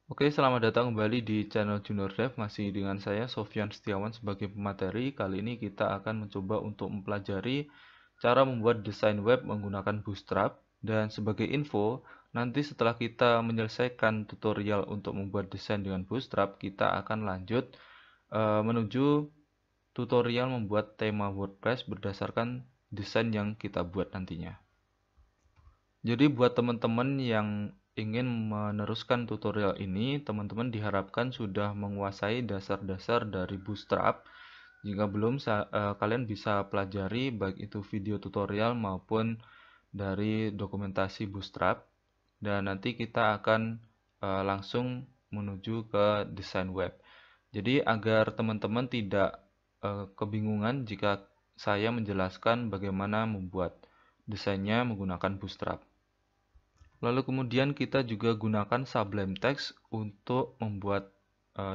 Oke, selamat datang kembali di channel Junior Dev. Masih dengan saya Sofyan Setiawan sebagai pemateri. Kali ini kita akan mencoba untuk mempelajari cara membuat desain web menggunakan Bootstrap. Dan sebagai info, nanti setelah kita menyelesaikan tutorial untuk membuat desain dengan Bootstrap, kita akan lanjut menuju tutorial membuat tema WordPress berdasarkan desain yang kita buat nantinya. Jadi buat teman-teman yang ingin meneruskan tutorial ini, teman-teman diharapkan sudah menguasai dasar-dasar dari Bootstrap. Jika belum, kalian bisa pelajari baik itu video tutorial maupun dari dokumentasi Bootstrap. Dan nanti kita akan langsung menuju ke desain web. Jadi agar teman-teman tidak kebingungan jika saya menjelaskan bagaimana membuat desainnya menggunakan Bootstrap. Lalu kemudian kita juga gunakan Sublime Text untuk membuat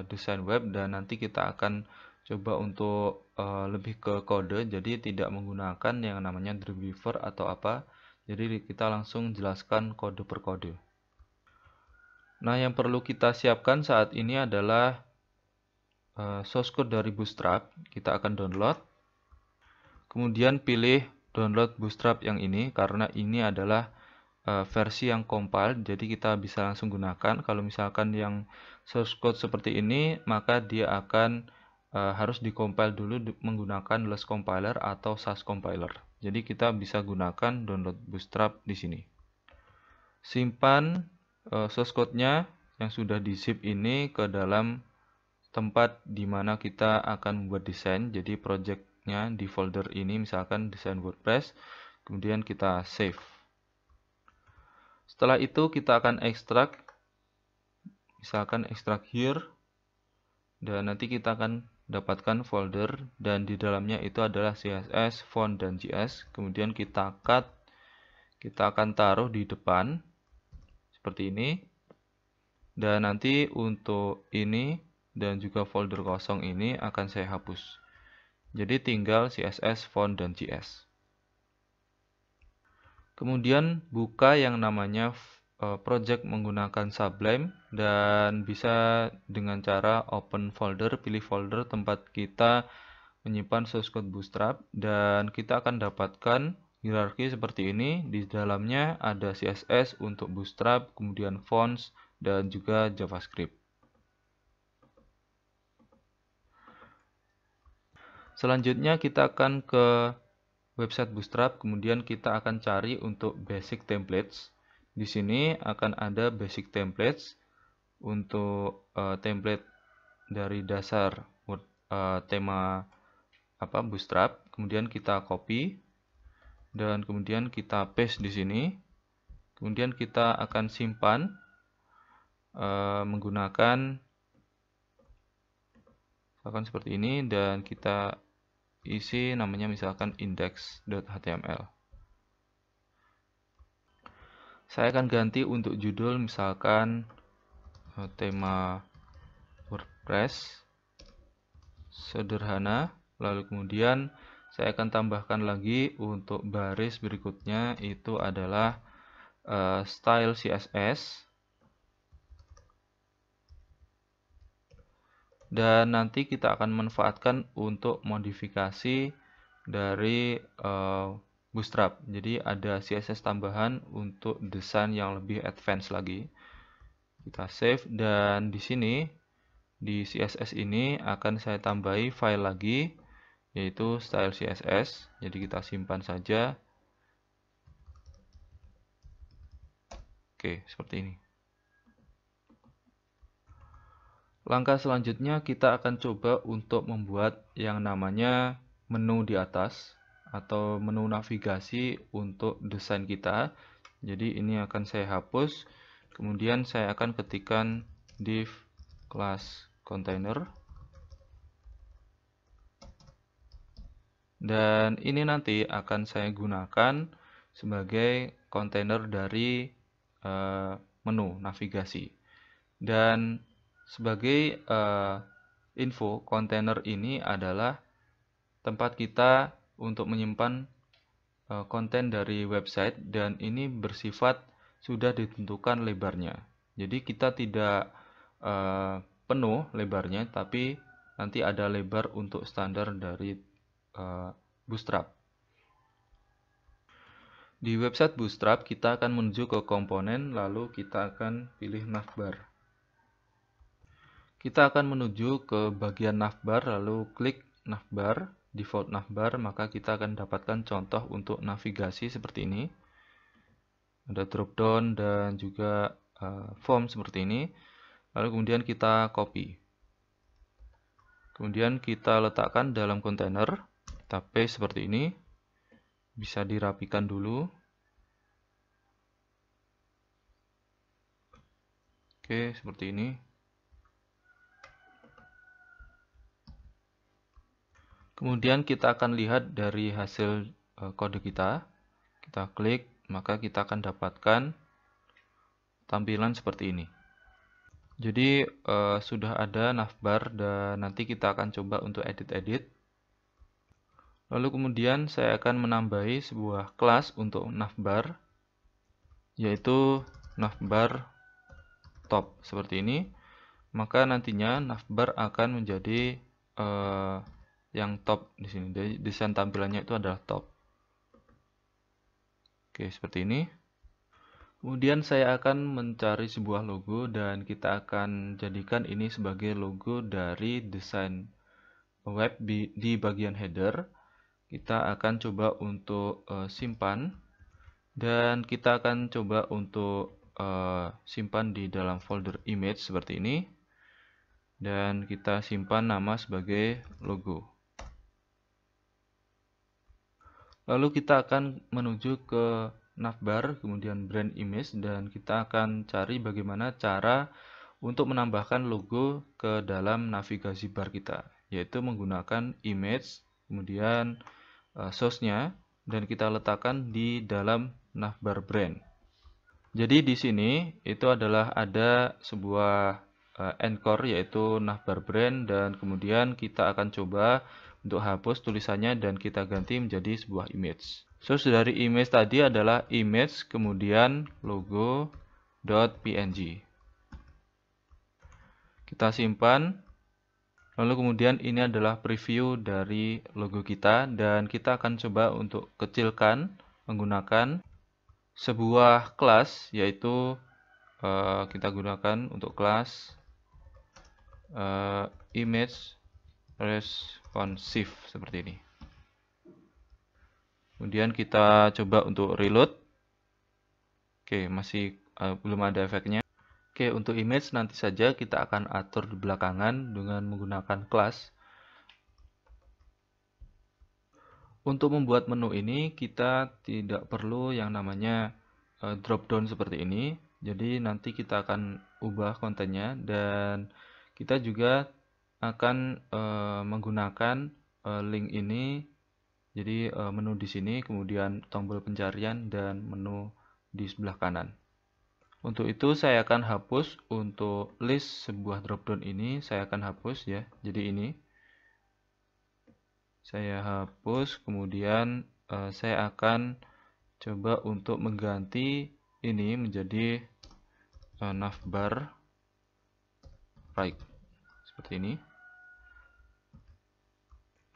desain web, dan nanti kita akan coba untuk lebih ke kode, jadi tidak menggunakan yang namanya Dreamweaver atau apa. Jadi kita langsung jelaskan kode per kode. Nah, yang perlu kita siapkan saat ini adalah source code dari Bootstrap. Kita akan download. Kemudian pilih download Bootstrap yang ini karena ini adalah versi yang compile, jadi kita bisa langsung gunakan. Kalau misalkan yang source code seperti ini, maka dia akan harus dikompil dulu menggunakan LESS compiler atau SAS compiler. Jadi kita bisa gunakan download Bootstrap di sini. Simpan source code-nya yang sudah di zip ini ke dalam tempat di mana kita akan membuat desain. Jadi project-nya di folder ini, misalkan desain WordPress, kemudian kita save. Setelah itu kita akan ekstrak, misalkan ekstrak here, dan nanti kita akan dapatkan folder, dan di dalamnya itu adalah CSS, font, dan JS. Kemudian kita cut, kita akan taruh di depan seperti ini, dan nanti untuk ini dan juga folder kosong ini akan saya hapus. Jadi tinggal CSS, font, dan JS. Kemudian buka yang namanya project menggunakan Sublime, dan bisa dengan cara open folder, pilih folder tempat kita menyimpan source code Bootstrap, dan kita akan dapatkan hierarki seperti ini. Di dalamnya ada CSS untuk Bootstrap, kemudian fonts, dan juga JavaScript. Selanjutnya kita akan ke website Bootstrap, kemudian kita akan cari untuk basic templates. Di sini akan ada basic templates untuk template dari dasar tema Bootstrap. Kemudian kita copy dan kemudian kita paste di sini. Kemudian kita akan simpan menggunakan misalkan seperti ini, dan kita isi namanya misalkan index.html. Saya akan ganti untuk judul misalkan tema WordPress sederhana. Lalu kemudian saya akan tambahkan lagi untuk baris berikutnya, itu adalah style CSS. Dan nanti kita akan manfaatkan untuk modifikasi dari Bootstrap. Jadi ada CSS tambahan untuk desain yang lebih advance lagi. Kita save, dan di sini di CSS ini akan saya tambahi file lagi, yaitu style CSS. Jadi kita simpan saja. Oke, seperti ini. Langkah selanjutnya kita akan coba untuk membuat yang namanya menu di atas atau menu navigasi untuk desain kita. Jadi ini akan saya hapus. Kemudian saya akan ketikkan div class container. Dan ini nanti akan saya gunakan sebagai kontainer dari menu navigasi. Dan sebagai info, kontainer ini adalah tempat kita untuk menyimpan konten dari website, dan ini bersifat sudah ditentukan lebarnya. Jadi kita tidak penuh lebarnya, tapi nanti ada lebar untuk standar dari Bootstrap. Di website Bootstrap kita akan menuju ke komponen, lalu kita akan pilih navbar. Kita akan menuju ke bagian navbar, lalu klik navbar, default navbar, maka kita akan dapatkan contoh untuk navigasi seperti ini. Ada drop down dan juga form seperti ini. Lalu kemudian kita copy. Kemudian kita letakkan dalam kontainer, kita paste seperti ini. Bisa dirapikan dulu. Oke, seperti ini. Kemudian kita akan lihat dari hasil kode kita. Kita klik, maka kita akan dapatkan tampilan seperti ini. Jadi sudah ada navbar dan nanti kita akan coba untuk edit-edit. Lalu kemudian saya akan menambahi sebuah kelas untuk navbar, yaitu navbar top seperti ini. Maka nantinya navbar akan menjadi yang top di sini. Jadi desain tampilannya itu adalah top. Oke, seperti ini. Kemudian saya akan mencari sebuah logo dan kita akan jadikan ini sebagai logo dari desain web di bagian header. Kita akan coba untuk simpan dan kita akan coba untuk simpan di dalam folder image seperti ini. Dan kita simpan nama sebagai logo. Lalu kita akan menuju ke navbar, kemudian brand image, dan kita akan cari bagaimana cara untuk menambahkan logo ke dalam navigasi bar kita, yaitu menggunakan image, kemudian source-nya, dan kita letakkan di dalam navbar brand. Jadi di sini itu adalah ada sebuah anchor, yaitu navbar brand, dan kemudian kita akan coba untuk hapus tulisannya dan kita ganti menjadi sebuah image. Source dari image tadi adalah image kemudian logo.png. Kita simpan. Lalu kemudian ini adalah preview dari logo kita dan kita akan coba untuk kecilkan menggunakan sebuah kelas, yaitu kita gunakan untuk kelas image responsive seperti ini. Kemudian kita coba untuk reload. Oke, masih belum ada efeknya. Oke, untuk image nanti saja kita akan atur di belakangan dengan menggunakan kelas. Untuk membuat menu ini kita tidak perlu yang namanya drop down seperti ini. Jadi nanti kita akan ubah kontennya dan kita juga akan menggunakan link ini. Jadi menu di sini, kemudian tombol pencarian dan menu di sebelah kanan. Untuk itu saya akan hapus untuk list sebuah dropdown ini, saya akan hapus ya. Jadi ini saya hapus, kemudian saya akan coba untuk mengganti ini menjadi navbar right seperti ini.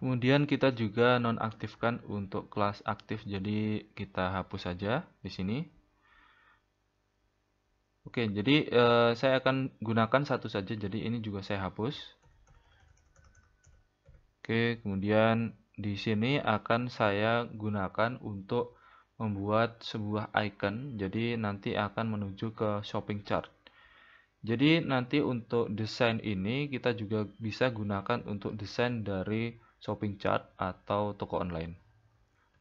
Kemudian kita juga nonaktifkan untuk kelas aktif, jadi kita hapus saja di sini. Oke, jadi saya akan gunakan satu saja, jadi ini juga saya hapus. Oke, kemudian di sini akan saya gunakan untuk membuat sebuah icon, jadi nanti akan menuju ke shopping chart. Jadi nanti untuk desain ini kita juga bisa gunakan untuk desain dari shopping chart atau toko online.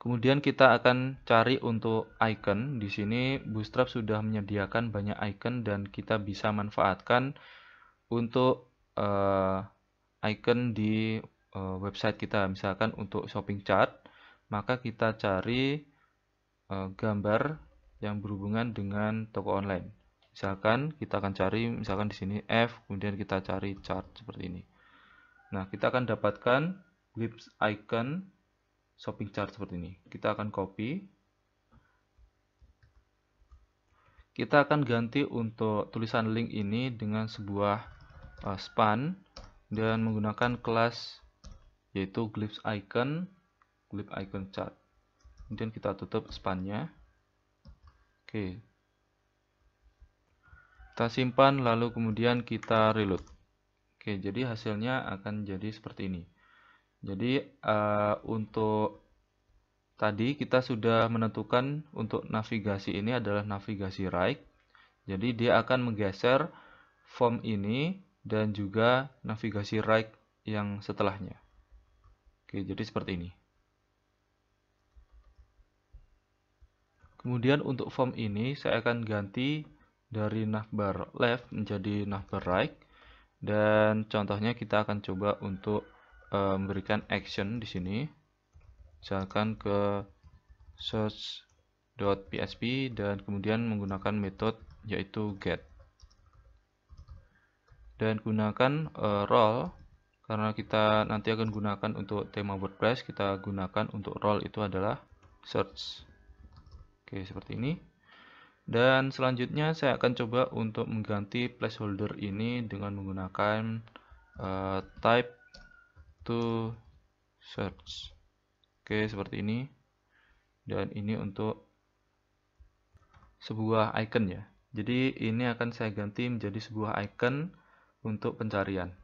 Kemudian kita akan cari untuk icon. Di sini Bootstrap sudah menyediakan banyak icon dan kita bisa manfaatkan untuk icon di website kita. Misalkan untuk shopping chart, maka kita cari gambar yang berhubungan dengan toko online. Misalkan kita akan cari, misalkan di sini F, kemudian kita cari chart seperti ini. Nah, kita akan dapatkan glimpse icon shopping chart seperti ini. Kita akan copy. Kita akan ganti untuk tulisan link ini dengan sebuah span dan menggunakan kelas yaitu glimpse icon chart. Kemudian kita tutup spannya. Oke, kita simpan lalu kemudian kita reload. Oke, jadi hasilnya akan jadi seperti ini. Jadi untuk tadi kita sudah menentukan untuk navigasi ini adalah navigasi right. Jadi dia akan menggeser form ini dan juga navigasi right yang setelahnya. Oke, jadi seperti ini. Kemudian untuk form ini saya akan ganti dari navbar left menjadi navbar right. Dan contohnya kita akan coba untuk memberikan action di sini. Misalkan ke search.php dan kemudian menggunakan metode yaitu get. Dan gunakan role karena kita nanti akan gunakan untuk tema WordPress, kita gunakan untuk role itu adalah search. Oke, seperti ini. Dan selanjutnya saya akan coba untuk mengganti placeholder ini dengan menggunakan type to search. Oke, seperti ini. Dan ini untuk sebuah icon ya. Jadi ini akan saya ganti menjadi sebuah icon untuk pencarian.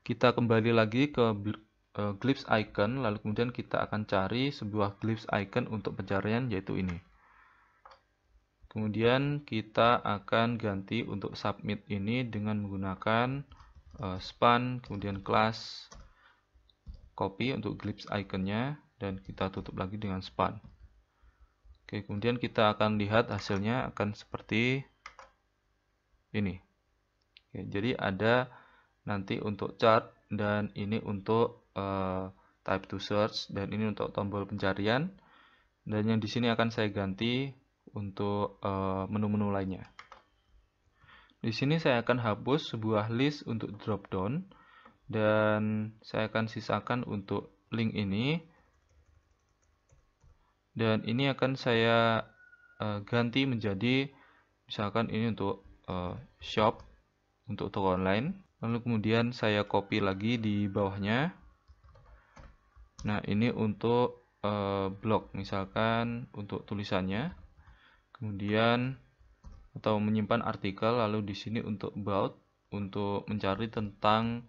Kita kembali lagi ke glimpse icon, lalu kemudian kita akan cari sebuah glimpse icon untuk pencarian yaitu ini. Kemudian kita akan ganti untuk submit ini dengan menggunakan span, kemudian class copy untuk glimpse iconnya, dan kita tutup lagi dengan span. Oke, kemudian kita akan lihat hasilnya akan seperti ini. Oke, jadi ada nanti untuk chart dan ini untuk type to search dan ini untuk tombol pencarian, dan yang di sini akan saya ganti untuk menu-menu lainnya. Di sini saya akan hapus sebuah list untuk drop down dan saya akan sisakan untuk link ini, dan ini akan saya ganti menjadi misalkan ini untuk shop untuk toko online, lalu kemudian saya copy lagi di bawahnya. Nah, ini untuk blog misalkan untuk tulisannya, kemudian atau menyimpan artikel, lalu di sini untuk about untuk mencari tentang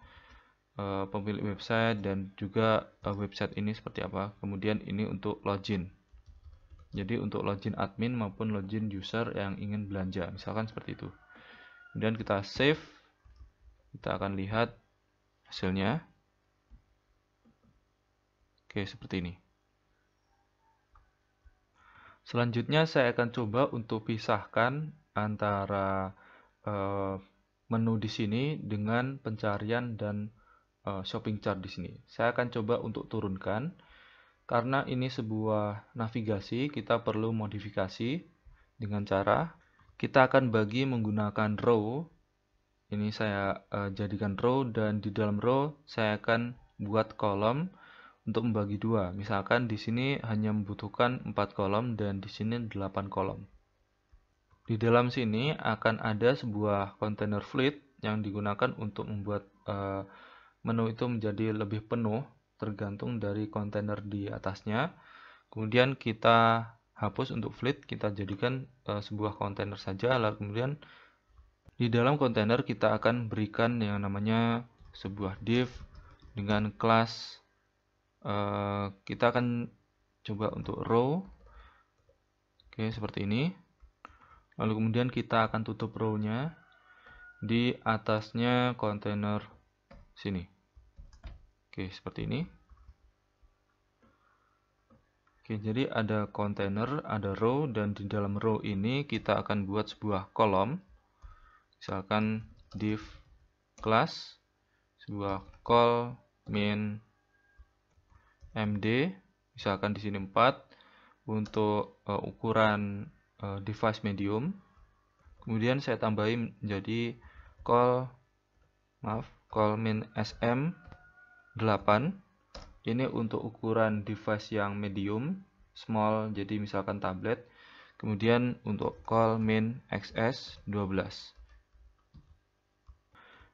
pemilik website dan juga website ini seperti apa. Kemudian ini untuk login. Jadi untuk login admin maupun login user yang ingin belanja, misalkan seperti itu. Kemudian kita save. Kita akan lihat hasilnya. Oke, seperti ini. Selanjutnya saya akan coba untuk pisahkan antara menu di sini dengan pencarian dan shopping chart di sini. Saya akan coba untuk turunkan karena ini sebuah navigasi, kita perlu modifikasi dengan cara kita akan bagi menggunakan row. Ini saya jadikan row dan di dalam row saya akan buat kolom untuk membagi dua. Misalkan di sini hanya membutuhkan 4 kolom dan di sini 8 kolom. Di dalam sini akan ada sebuah container fleet yang digunakan untuk membuat menu itu menjadi lebih penuh tergantung dari kontainer di atasnya. Kemudian kita hapus untuk fleet, kita jadikan sebuah kontainer saja, lalu kemudian di dalam kontainer kita akan berikan yang namanya sebuah div dengan kelas kita akan coba untuk row. Oke, seperti ini. Lalu kemudian kita akan tutup row-nya. Di atasnya kontainer sini. Oke, seperti ini. Oke, jadi ada kontainer, ada row, dan di dalam row ini kita akan buat sebuah kolom. Misalkan div class, sebuah call main MD, misalkan di sini 4 untuk ukuran device medium. Kemudian saya tambahin menjadi call main SM 8. Ini untuk ukuran device yang medium, small, jadi misalkan tablet. Kemudian untuk call main XS 12.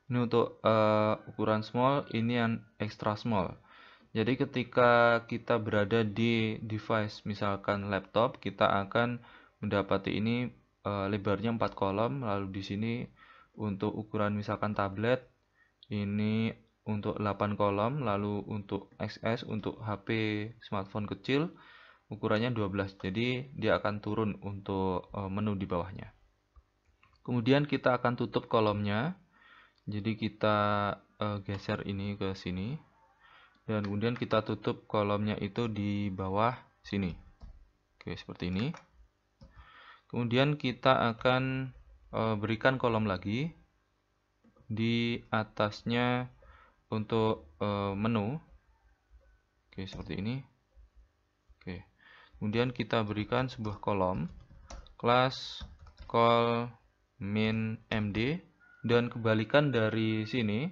Ini untuk ukuran small, ini yang extra small. Jadi ketika kita berada di device misalkan laptop, kita akan mendapati ini lebarnya 4 kolom, lalu di sini untuk ukuran misalkan tablet ini untuk 8 kolom, lalu untuk XS untuk HP smartphone kecil ukurannya 12. Jadi dia akan turun untuk menu di bawahnya. Kemudian kita akan tutup kolomnya. Jadi kita geser ini ke sini. Dan kemudian kita tutup kolomnya itu di bawah sini. Oke, seperti ini. Kemudian kita akan berikan kolom lagi di atasnya untuk menu. Oke, seperti ini. Oke. Kemudian kita berikan sebuah kolom class call main md, dan kebalikan dari sini,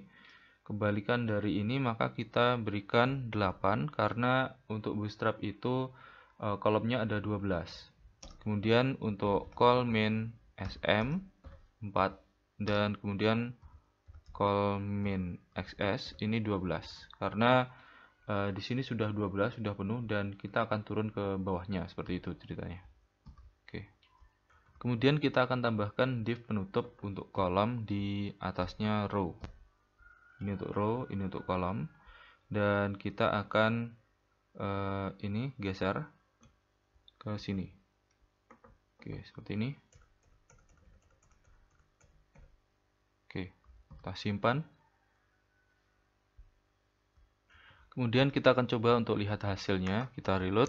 kebalikan dari ini, maka kita berikan 8 karena untuk bootstrap itu kolomnya ada 12. Kemudian untuk call main sm 4, dan kemudian call main xs ini 12 karena di sini sudah 12, sudah penuh, dan kita akan turun ke bawahnya. Seperti itu ceritanya. Oke. Kemudian kita akan tambahkan div penutup untuk kolom di atasnya row. Ini untuk row, ini untuk kolom. Dan kita akan ini geser ke sini. Oke, seperti ini. Oke, kita simpan. Kemudian kita akan coba untuk lihat hasilnya. Kita reload.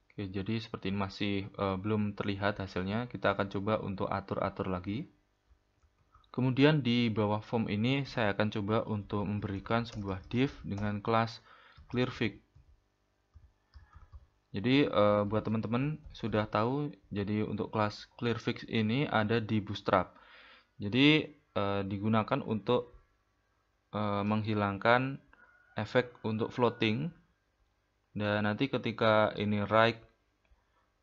Oke, jadi seperti ini masih belum terlihat hasilnya. Kita akan coba untuk atur-atur lagi. Kemudian di bawah form ini saya akan coba untuk memberikan sebuah div dengan kelas clearfig. Jadi buat teman-teman sudah tahu, jadi untuk kelas clearfig ini ada di Bootstrap. Jadi digunakan untuk menghilangkan efek untuk floating, dan nanti ketika ini right,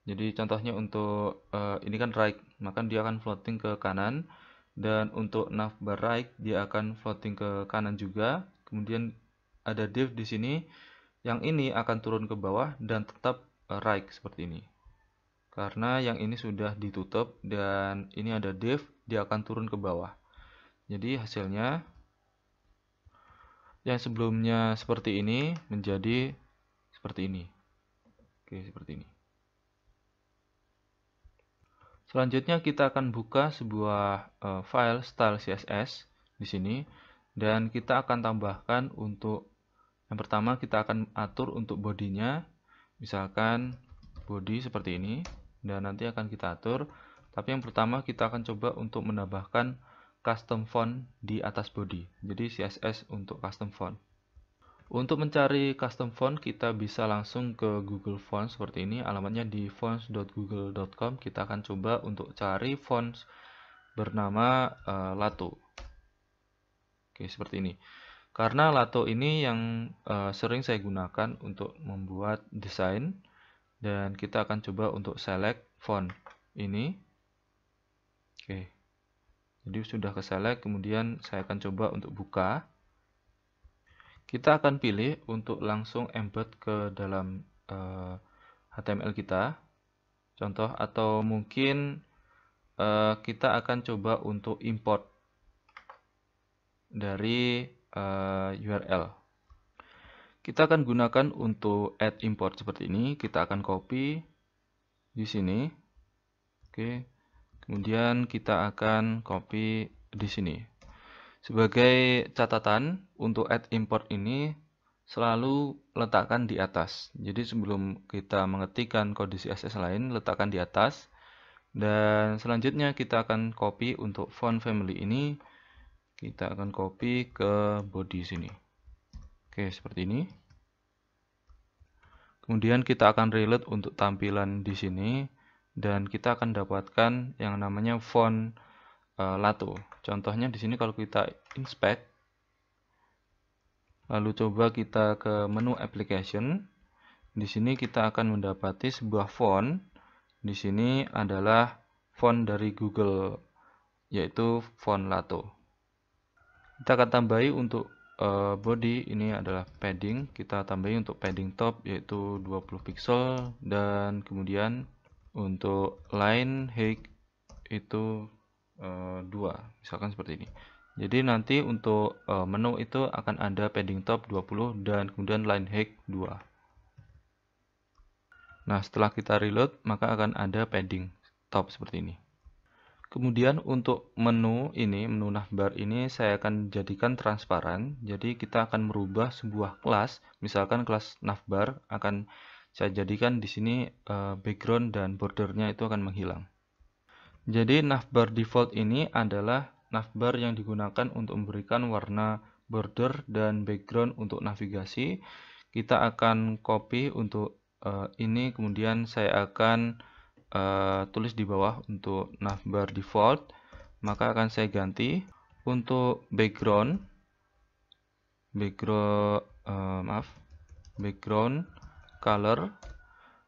jadi contohnya untuk ini kan right, maka dia akan floating ke kanan, dan untuk navbar right dia akan floating ke kanan juga. Kemudian ada div di sini, yang ini akan turun ke bawah dan tetap right seperti ini. Karena yang ini sudah ditutup dan ini ada div, dia akan turun ke bawah. Jadi hasilnya yang sebelumnya seperti ini menjadi seperti ini. Oke, seperti ini. Selanjutnya kita akan buka sebuah file style CSS di sini, dan kita akan tambahkan untuk yang pertama kita akan atur untuk bodinya, misalkan body seperti ini, dan nanti akan kita atur. Tapi yang pertama kita akan coba untuk menambahkan custom font di atas body. Jadi CSS untuk custom font. Untuk mencari custom font kita bisa langsung ke Google Fonts seperti ini. Alamatnya di fonts.google.com. Kita akan coba untuk cari fonts bernama Lato. Oke, seperti ini. Karena Lato ini yang sering saya gunakan untuk membuat desain, dan kita akan coba untuk select font ini. Oke. Jadi sudah ke select, kemudian saya akan coba untuk buka. Kita akan pilih untuk langsung embed ke dalam HTML kita. Contoh, atau mungkin kita akan coba untuk import dari URL. Kita akan gunakan untuk add import seperti ini. Kita akan copy di sini. Oke. Kemudian kita akan copy di sini. Sebagai catatan, untuk add import ini selalu letakkan di atas. Jadi sebelum kita mengetikkan kode CSS lain, letakkan di atas. Dan selanjutnya kita akan copy untuk font family ini. Kita akan copy ke body sini. Oke, seperti ini. Kemudian kita akan reload untuk tampilan di sini, dan kita akan dapatkan yang namanya font Lato. Contohnya di sini kalau kita inspect, lalu coba kita ke menu application, di sini kita akan mendapati sebuah font. Di sini adalah font dari Google, yaitu font Lato. Kita akan tambahi untuk body, ini adalah padding. Kita tambahi untuk padding top yaitu 20 pixel, dan kemudian untuk line height itu 2, misalkan seperti ini. Jadi nanti untuk menu itu akan ada padding top 20 dan kemudian line height 2. Nah, setelah kita reload, maka akan ada padding top seperti ini. Kemudian untuk menu ini, menu navbar ini saya akan jadikan transparan. Jadi kita akan merubah sebuah kelas, misalkan kelas navbar akan saya jadikan di sini background dan bordernya itu akan menghilang. Jadi navbar default ini adalah navbar yang digunakan untuk memberikan warna border dan background untuk navigasi. Kita akan copy untuk ini, kemudian saya akan tulis di bawah untuk navbar default, maka akan saya ganti untuk background color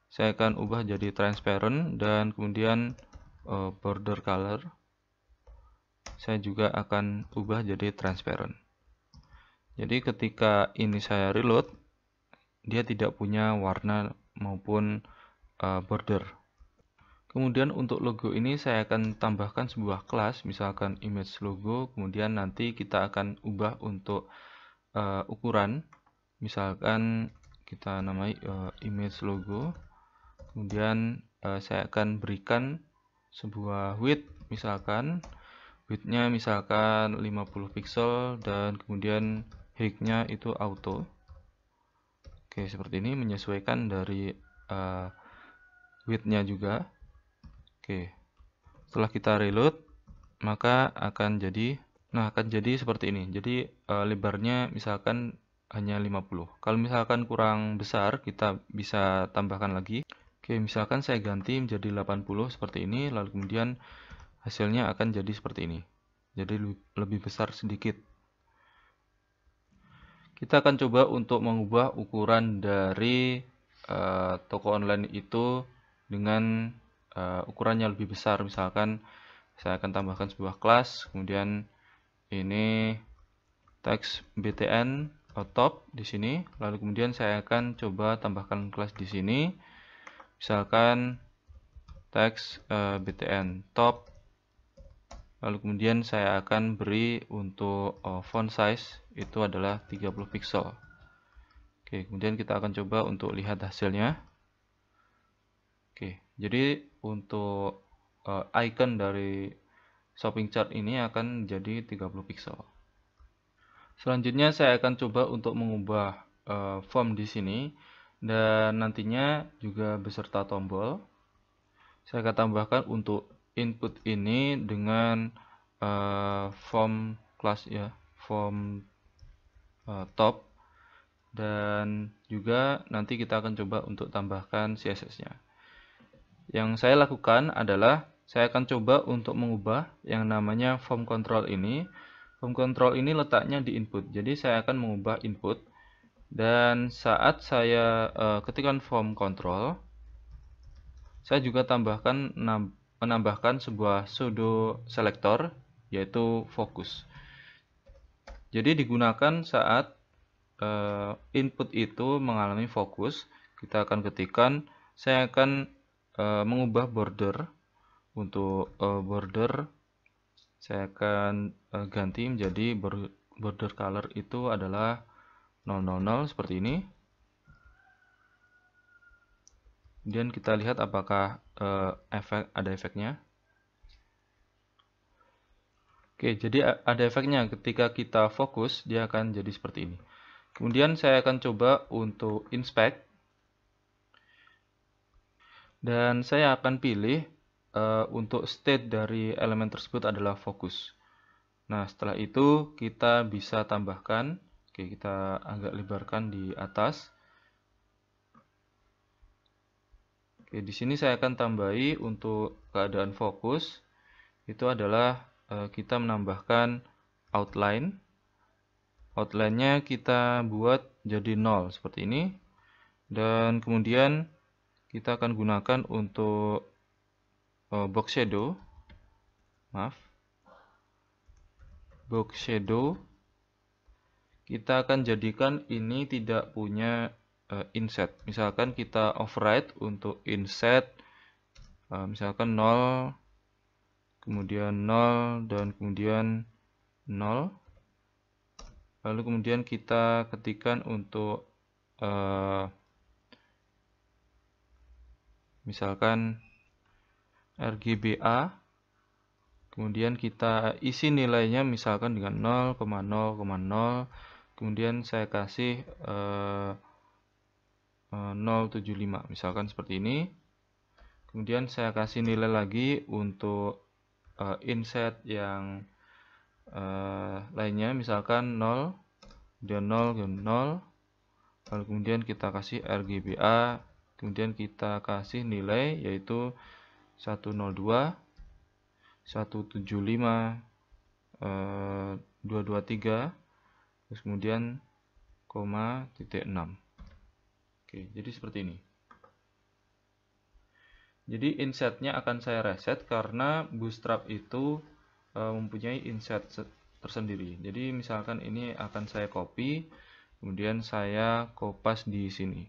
saya akan ubah jadi transparent, dan kemudian border color saya juga akan ubah jadi transparent. Jadi ketika ini saya reload, dia tidak punya warna maupun border. Kemudian untuk logo ini saya akan tambahkan sebuah kelas, misalkan image logo, kemudian nanti kita akan ubah untuk ukuran, misalkan kita namai image logo, kemudian saya akan berikan sebuah width, misalkan width-nya misalkan 50 pixel, dan kemudian height-nya itu auto. Oke, seperti ini, menyesuaikan dari width-nya juga. Oke, setelah kita reload, maka akan jadi seperti ini. Jadi lebarnya misalkan hanya 50. Kalau misalkan kurang besar, kita bisa tambahkan lagi. Oke, misalkan saya ganti menjadi 80 seperti ini, lalu kemudian hasilnya akan jadi seperti ini. Jadi lebih besar sedikit. Kita akan coba untuk mengubah ukuran dari toko online itu dengan ukurannya lebih besar. Misalkan saya akan tambahkan sebuah kelas, kemudian ini teks btn top di sini, lalu kemudian saya akan coba tambahkan kelas di sini, misalkan teks btn top, lalu kemudian saya akan beri untuk font size itu adalah 30 pixel. Oke, kemudian kita akan coba untuk lihat hasilnya. Oke, jadi untuk icon dari shopping chart ini akan jadi 30 pixel. Selanjutnya saya akan coba untuk mengubah form di sini, dan nantinya juga beserta tombol. Saya akan tambahkan untuk input ini dengan form class ya, form top, dan juga nanti kita akan coba untuk tambahkan CSS-nya. Yang saya lakukan adalah saya akan coba untuk mengubah yang namanya form control ini. Form control ini letaknya di input. Jadi saya akan mengubah input, dan saat saya ketikkan form control, saya juga menambahkan sebuah pseudo selector yaitu focus. Jadi digunakan saat input itu mengalami fokus. Kita akan ketikkan, saya akan mengubah border. Untuk border saya akan ganti menjadi border color itu adalah 000 seperti ini. Kemudian kita lihat apakah ada efeknya. Oke, jadi ada efeknya. Ketika kita fokus, dia akan jadi seperti ini. Kemudian saya akan coba untuk inspect, dan saya akan pilih untuk state dari elemen tersebut adalah fokus. Nah, setelah itu kita bisa tambahkan. Oke, kita agak lebarkan di atas. Oke, di sini saya akan tambahi untuk keadaan fokus itu adalah kita menambahkan outline. Outline-nya kita buat jadi 0 seperti ini, dan kemudian kita akan gunakan untuk box shadow. Box shadow kita akan jadikan ini tidak punya inset. Misalkan kita override untuk inset misalkan 0, kemudian 0, dan kemudian 0. Lalu kemudian kita ketikkan untuk misalkan RGBA, kemudian kita isi nilainya misalkan dengan 0,0,0, kemudian saya kasih 0,75 misalkan seperti ini. Kemudian saya kasih nilai lagi untuk inset yang lainnya, misalkan 0 dan 0 dan 0. Lalu kemudian kita kasih RGBA, kemudian kita kasih nilai yaitu 102, 175, 223, terus kemudian koma titik 6. Oke, jadi seperti ini. Jadi insetnya akan saya reset karena Bootstrap itu mempunyai inset tersendiri. Jadi misalkan ini akan saya copy, kemudian saya kopas di sini.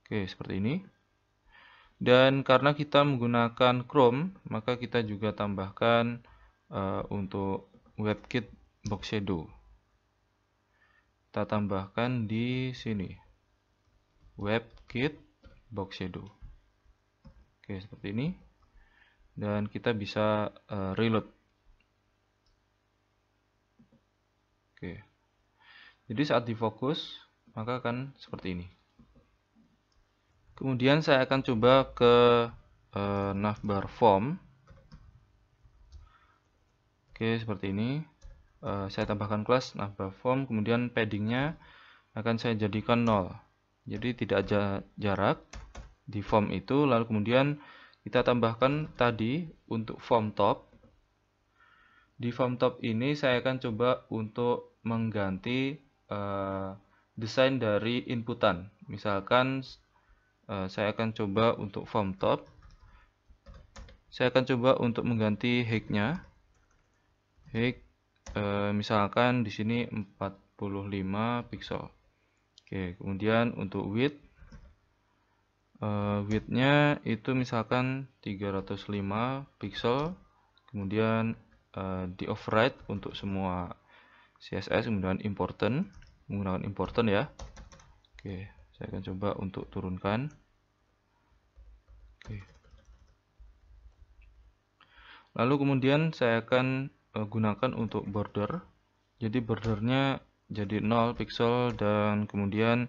Oke, seperti ini. Dan karena kita menggunakan Chrome, maka kita juga tambahkan untuk WebKit Box Shadow. Kita tambahkan di sini, WebKit Box Shadow. Oke, seperti ini. Dan kita bisa reload. Oke. Jadi saat difokus, maka akan seperti ini. Kemudian saya akan coba ke navbar form. Oke, seperti ini. Saya tambahkan kelas navbar form, kemudian paddingnya akan saya jadikan 0. Jadi tidak ada jarak di form itu. Lalu kemudian kita tambahkan tadi untuk form top. Di form top ini saya akan coba untuk mengganti desain dari inputan. Misalkan saya akan coba untuk form top. Saya akan coba untuk mengganti height-nya. Height misalkan di sini 45 pixel. Oke, kemudian untuk width, width-nya itu misalkan 305 pixel. Kemudian di override untuk semua CSS, kemudian important, menggunakan important ya. Oke, saya akan coba untuk turunkan. Oke. Lalu kemudian saya akan gunakan untuk border. Jadi bordernya jadi 0 pixel, dan kemudian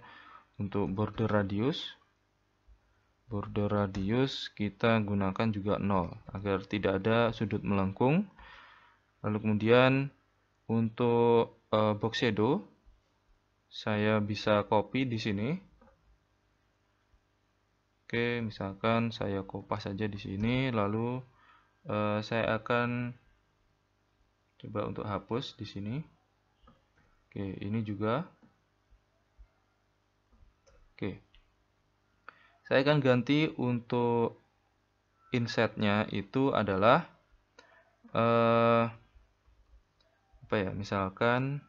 untuk border radius kita gunakan juga 0 agar tidak ada sudut melengkung. Lalu kemudian untuk box shadow saya bisa copy di sini. Oke, misalkan saya kopas saja di sini, lalu saya akan coba untuk hapus di sini. Oke, ini juga. Oke. Saya akan ganti untuk insetnya itu adalah apa ya? Misalkan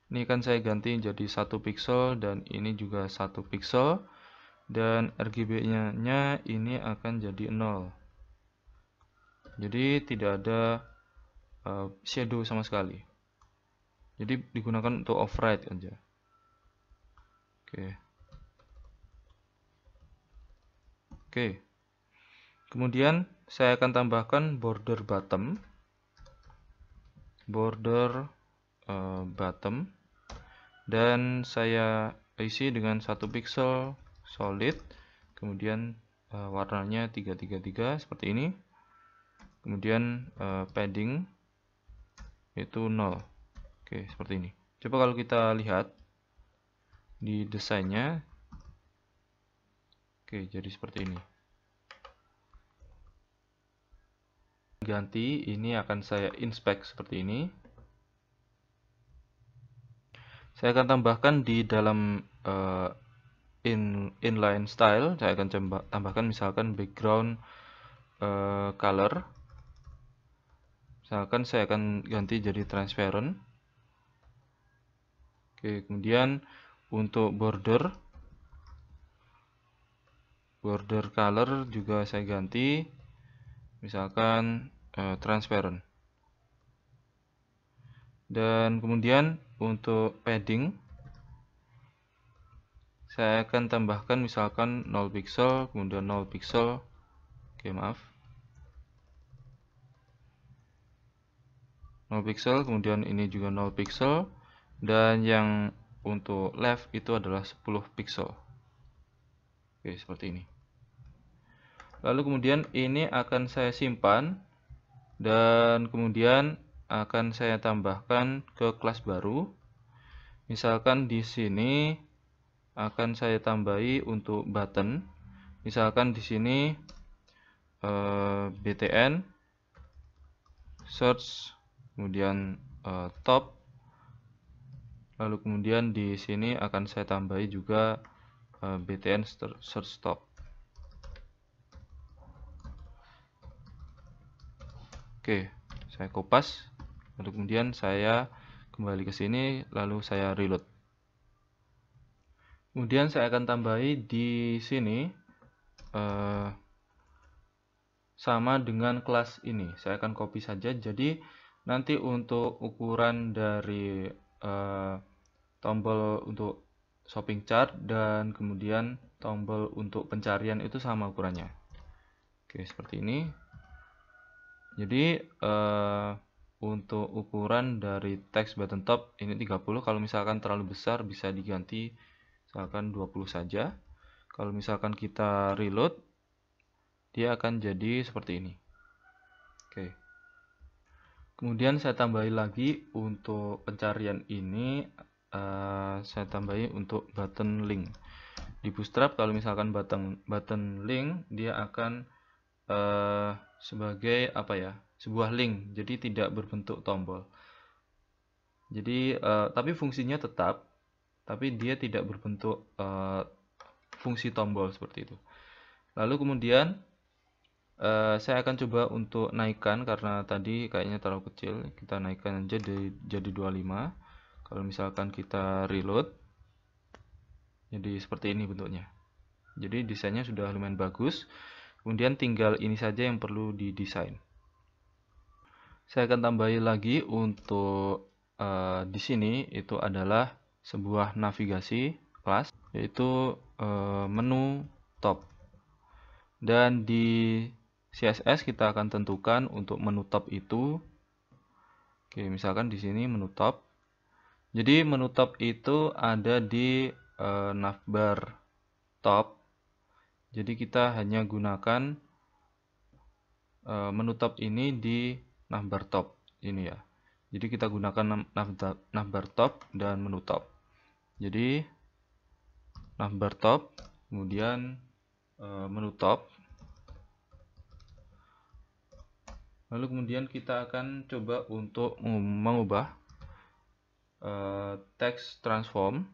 ini kan saya ganti jadi 1 pixel dan ini juga 1 pixel, dan RGB-nya ini akan jadi 0. Jadi tidak ada shadow sama sekali. Jadi digunakan untuk override aja. Oke. Kemudian saya akan tambahkan border bottom. Dan saya isi dengan 1 pixel solid. Kemudian warnanya 333 seperti ini. Kemudian padding itu 0. Oke, seperti ini. Coba kalau kita lihat di desainnya. Oke, jadi seperti ini. Ganti, ini akan saya inspect seperti ini. Saya akan tambahkan di dalam inline style. Saya akan tambahkan misalkan background color. Misalkan saya akan ganti jadi transparent. Oke, kemudian untuk border color juga saya ganti, misalkan transparent. Dan kemudian untuk padding saya akan tambahkan misalkan 0 pixel, kemudian 0 pixel. Oke, maaf. 0 pixel, kemudian ini juga 0 pixel, dan yang untuk left itu adalah 10 pixel. Oke, seperti ini. Lalu kemudian ini akan saya simpan, dan kemudian akan saya tambahkan ke kelas baru. Misalkan di sini akan saya tambahi untuk button. Misalkan di sini btn search, kemudian top. Lalu kemudian di sini akan saya tambahi juga btn search top. Oke, saya kopas. Lalu kemudian saya kembali ke sini, lalu saya reload. Kemudian saya akan tambahi di sini sama dengan kelas ini. Saya akan copy saja. Jadi nanti untuk ukuran dari tombol untuk shopping chart dan kemudian tombol untuk pencarian itu sama ukurannya. Oke, seperti ini. Jadi untuk ukuran dari text button top ini 30. Kalau misalkan terlalu besar bisa diganti misalkan 20 saja. Kalau misalkan kita reload, dia akan jadi seperti ini. Oke. Kemudian saya tambahi lagi untuk pencarian ini, saya tambahi untuk button link. Di Bootstrap kalau misalkan button link, dia akan sebagai apa ya, sebuah link, jadi tidak berbentuk tombol. Jadi tapi fungsinya tetap, tapi dia tidak berbentuk fungsi tombol seperti itu. Lalu kemudian saya akan coba untuk naikkan, karena tadi kayaknya terlalu kecil. Kita naikkan aja jadi 25. Kalau misalkan kita reload, jadi seperti ini bentuknya. Jadi desainnya sudah lumayan bagus. Kemudian tinggal ini saja yang perlu didesain. Saya akan tambahi lagi untuk di sini itu adalah sebuah navigasi kelas, yaitu menu top. Dan di CSS kita akan tentukan untuk menu top itu. Oke, misalkan di sini menu top. Jadi menu top itu ada di navbar top. Jadi kita hanya gunakan menu top ini di navbar top ini ya. Jadi kita gunakan navbar top dan menu top. Jadi navbar top, kemudian menu top. Lalu kemudian kita akan coba untuk mengubah text transform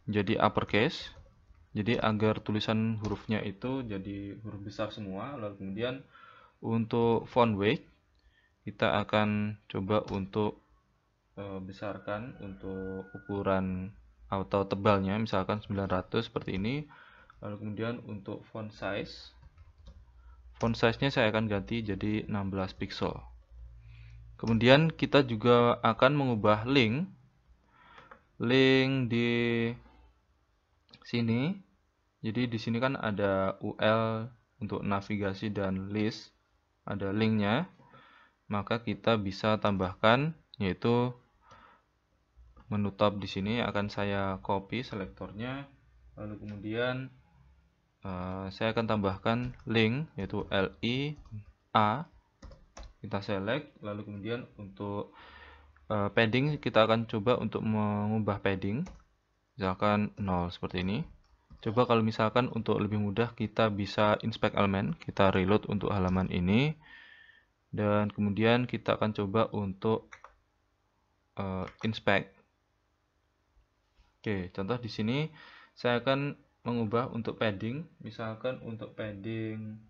jadi uppercase. Jadi agar tulisan hurufnya itu jadi huruf besar semua. Lalu kemudian untuk font weight kita akan coba untuk besarkan untuk ukuran atau tebalnya, misalkan 900 seperti ini. Lalu kemudian untuk font size-nya saya akan ganti jadi 16 pixel. Kemudian kita juga akan mengubah link di sini. Jadi di sini kan ada UL untuk navigasi dan list, ada linknya. Maka kita bisa tambahkan, yaitu menu top di sini. Akan saya copy selektornya, lalu kemudian saya akan tambahkan link, yaitu LIA. Kita select, lalu kemudian untuk padding kita akan coba untuk mengubah padding, misalkan 0 seperti ini. Coba kalau misalkan untuk lebih mudah kita bisa inspect element, kita reload untuk halaman ini, dan kemudian kita akan coba untuk inspect. Oke, contoh di sini saya akan mengubah untuk padding, misalkan untuk padding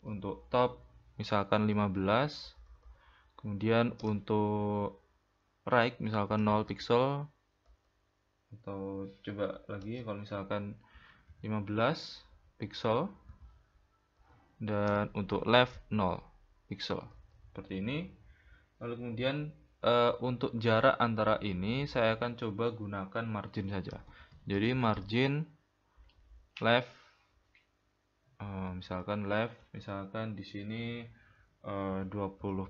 untuk top misalkan 15, kemudian untuk right misalkan 0 pixel, atau coba lagi kalau misalkan 15 pixel, dan untuk left 0 pixel seperti ini. Lalu kemudian untuk jarak antara ini saya akan coba gunakan margin saja. Jadi margin left, misalkan di sini 20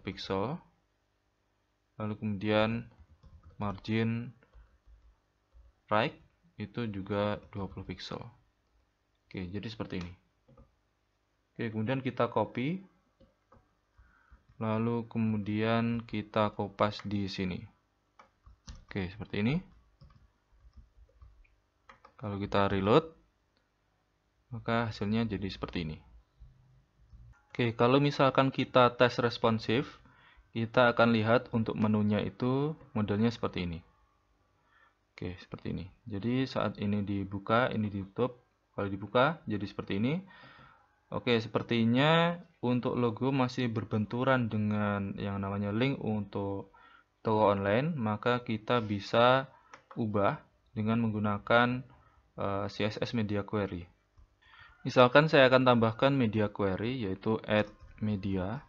pixel. Lalu kemudian margin right itu juga 20 pixel. Oke, jadi seperti ini. Oke, kemudian kita copy. Lalu kemudian kita kopas di sini. Oke, seperti ini. Kalau kita reload, maka hasilnya jadi seperti ini. Oke, kalau misalkan kita tes responsif, kita akan lihat untuk menunya itu modelnya seperti ini. Oke, seperti ini. Jadi saat ini dibuka, ini ditutup. Kalau dibuka, jadi seperti ini. Oke, sepertinya untuk logo masih berbenturan dengan yang namanya link untuk toko online, maka kita bisa ubah dengan menggunakan CSS Media Query. Misalkan saya akan tambahkan media query, yaitu add media.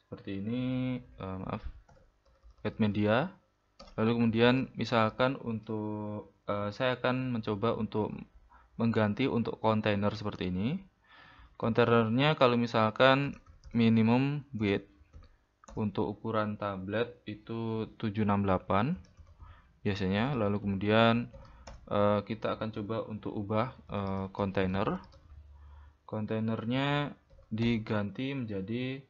Seperti ini, add media. Lalu kemudian misalkan untuk saya akan mencoba untuk mengganti untuk kontainer seperti ini. Kontainernya kalau misalkan minimum width untuk ukuran tablet itu 768 biasanya. Lalu kemudian kita akan coba untuk ubah kontainer. Kontainernya diganti menjadi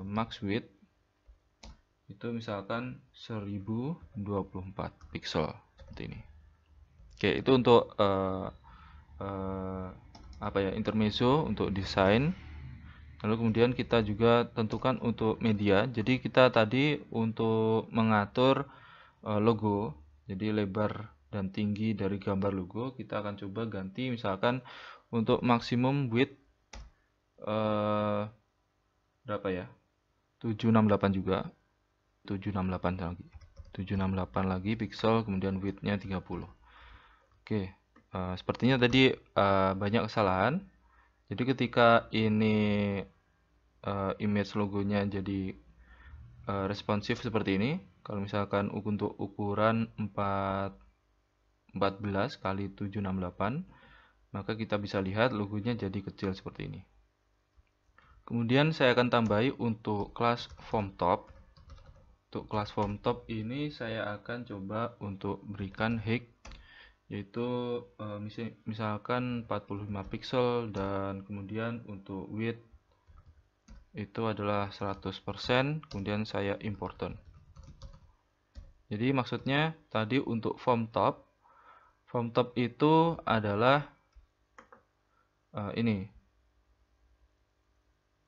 max width itu misalkan 1024 pixel seperti ini. Oke, itu untuk intermezzo untuk desain. Lalu kemudian kita juga tentukan untuk media. Jadi kita tadi untuk mengatur logo, jadi lebar dan tinggi dari gambar logo, kita akan coba ganti misalkan untuk maksimum width berapa ya? 768 juga. 768 lagi pixel, kemudian width-nya 30. Oke, sepertinya tadi banyak kesalahan. Jadi ketika ini image logonya jadi responsif seperti ini, kalau misalkan untuk ukuran 14 kali 768, maka kita bisa lihat logonya jadi kecil seperti ini. Kemudian saya akan tambahi untuk kelas form top. Untuk kelas form top ini saya akan coba untuk berikan height, yaitu misalkan 45 pixel, dan kemudian untuk width itu adalah 100%, kemudian saya important. Jadi maksudnya tadi untuk form top itu adalah ini.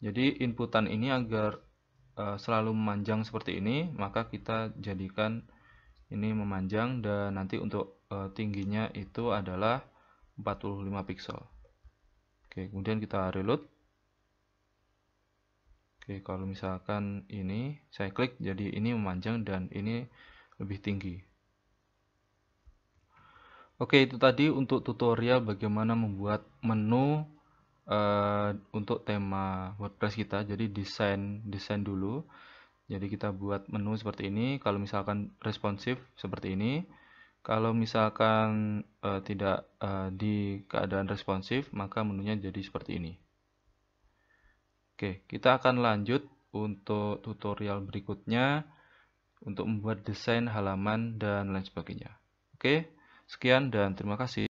Jadi inputan ini agar selalu memanjang seperti ini, maka kita jadikan ini memanjang, dan nanti untuk tingginya itu adalah 45 pixel. Oke, kemudian kita reload. Oke, kalau misalkan ini saya klik, jadi ini memanjang dan ini lebih tinggi. Oke, itu tadi untuk tutorial bagaimana membuat menu untuk tema WordPress kita. Jadi desain dulu. Jadi kita buat menu seperti ini. Kalau misalkan responsif seperti ini. Kalau misalkan tidak di keadaan responsif, maka menunya jadi seperti ini. Oke, kita akan lanjut untuk tutorial berikutnya untuk membuat desain halaman dan lain sebagainya. Oke, sekian dan terima kasih.